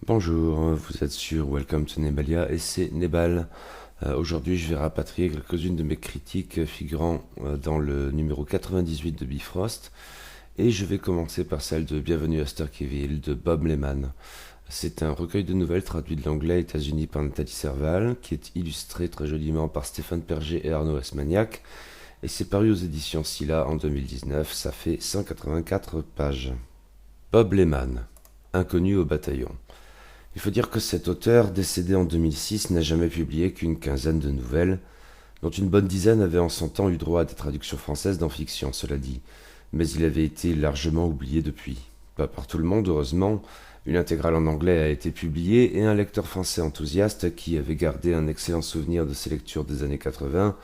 Bonjour, vous êtes sur Welcome to Nebalia et c'est Nebal. Aujourd'hui, je vais rapatrier quelques-unes de mes critiques figurant dans le numéro 98 de Bifrost et je vais commencer par celle de Bienvenue à Starkyville de Bob Lehman. C'est un recueil de nouvelles traduit de l'anglais États-Unis par Nathalie Serval qui est illustré très joliment par Stéphane Perger et Arnaud Esmaniac et c'est paru aux éditions Scylla en 2019, ça fait 184 pages. Bob Lehman, inconnu au bataillon. Il faut dire que cet auteur, décédé en 2006, n'a jamais publié qu'une quinzaine de nouvelles, dont une bonne dizaine avaient en son temps eu droit à des traductions françaises dans fiction, cela dit, mais il avait été largement oublié depuis. Pas par tout le monde, heureusement, une intégrale en anglais a été publiée et un lecteur français enthousiaste, qui avait gardé un excellent souvenir de ses lectures des années 80,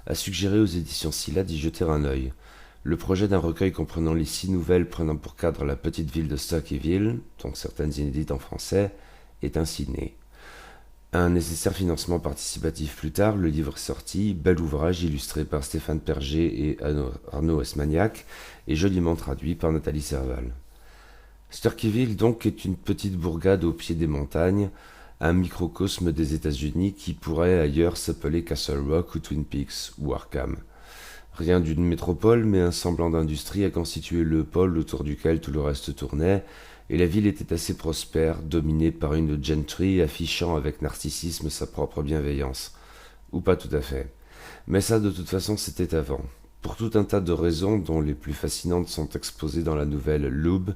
a suggéré aux éditions Scylla d'y jeter un œil. Le projet d'un recueil comprenant les 6 nouvelles prenant pour cadre la petite ville de Starkyville, dont certaines inédites en français, est ainsi né. Un nécessaire financement participatif plus tard, le livre est sorti, bel ouvrage illustré par Stéphane Perger et Arnaud Esmaniac, et joliment traduit par Nathalie Serval. Starkyville donc est une petite bourgade au pied des montagnes, un microcosme des États-Unis qui pourrait ailleurs s'appeler Castle Rock ou Twin Peaks ou Arkham. Rien d'une métropole, mais un semblant d'industrie a constitué le pôle autour duquel tout le reste tournait, et la ville était assez prospère, dominée par une gentry affichant avec narcissisme sa propre bienveillance. Ou pas tout à fait. Mais ça, de toute façon, c'était avant. Pour tout un tas de raisons dont les plus fascinantes sont exposées dans la nouvelle Lube,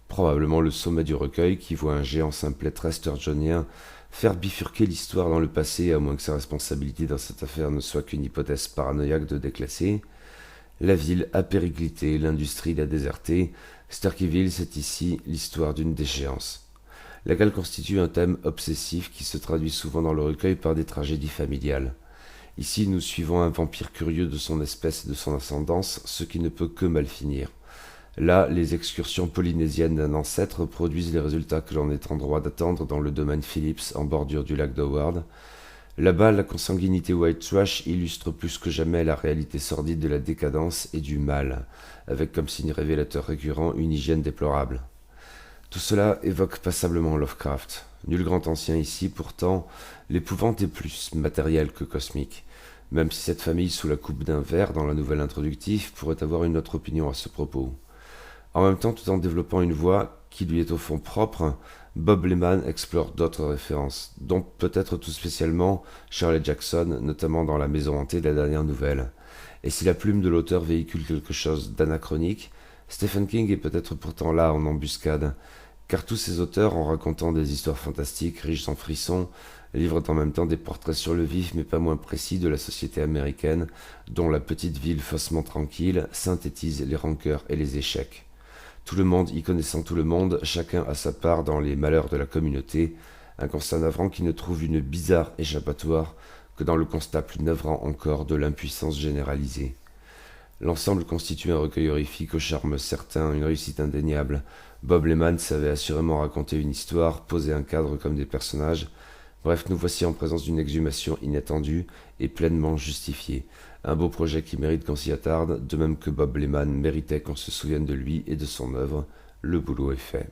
probablement le sommet du recueil qui voit un géant simplet très sturgeonien faire bifurquer l'histoire dans le passé, à moins que sa responsabilité dans cette affaire ne soit qu'une hypothèse paranoïaque de déclassé. La ville a périclité, l'industrie l'a désertée. Starkyville, c'est ici l'histoire d'une déchéance, laquelle constitue un thème obsessif qui se traduit souvent dans le recueil par des tragédies familiales. Ici, nous suivons un vampire curieux de son espèce et de son ascendance, ce qui ne peut que mal finir. Là, les excursions polynésiennes d'un ancêtre produisent les résultats que l'on est en droit d'attendre dans le domaine Phillips en bordure du lac d'Howard. Là-bas, la consanguinité white trash illustre plus que jamais la réalité sordide de la décadence et du mal, avec comme signe révélateur récurrent une hygiène déplorable. Tout cela évoque passablement Lovecraft. Nul grand ancien ici, pourtant, l'épouvante est plus matérielle que cosmique, même si cette famille sous la coupe d'un verre dans la nouvelle introductive pourrait avoir une autre opinion à ce propos. En même temps, tout en développant une voix qui lui est au fond propre, Bob Lehman explore d'autres références, dont peut-être tout spécialement Shirley Jackson, notamment dans La Maison hantée de la dernière nouvelle. Et si la plume de l'auteur véhicule quelque chose d'anachronique, Stephen King est peut-être pourtant là en embuscade, car tous ces auteurs, en racontant des histoires fantastiques riches en frissons, livrent en même temps des portraits sur le vif mais pas moins précis de la société américaine, dont la petite ville faussement tranquille synthétise les rancœurs et les échecs. Tout le monde y connaissant tout le monde, chacun a sa part dans les malheurs de la communauté, un constat navrant qui ne trouve une bizarre échappatoire que dans le constat plus navrant encore de l'impuissance généralisée. L'ensemble constitue un recueil horrifique au charme certain, une réussite indéniable. Bob Lehman savait assurément raconter une histoire, poser un cadre comme des personnages. Bref, nous voici en présence d'une exhumation inattendue et pleinement justifiée. Un beau projet qui mérite qu'on s'y attarde, de même que Bob Lehman méritait qu'on se souvienne de lui et de son œuvre. Le boulot est fait.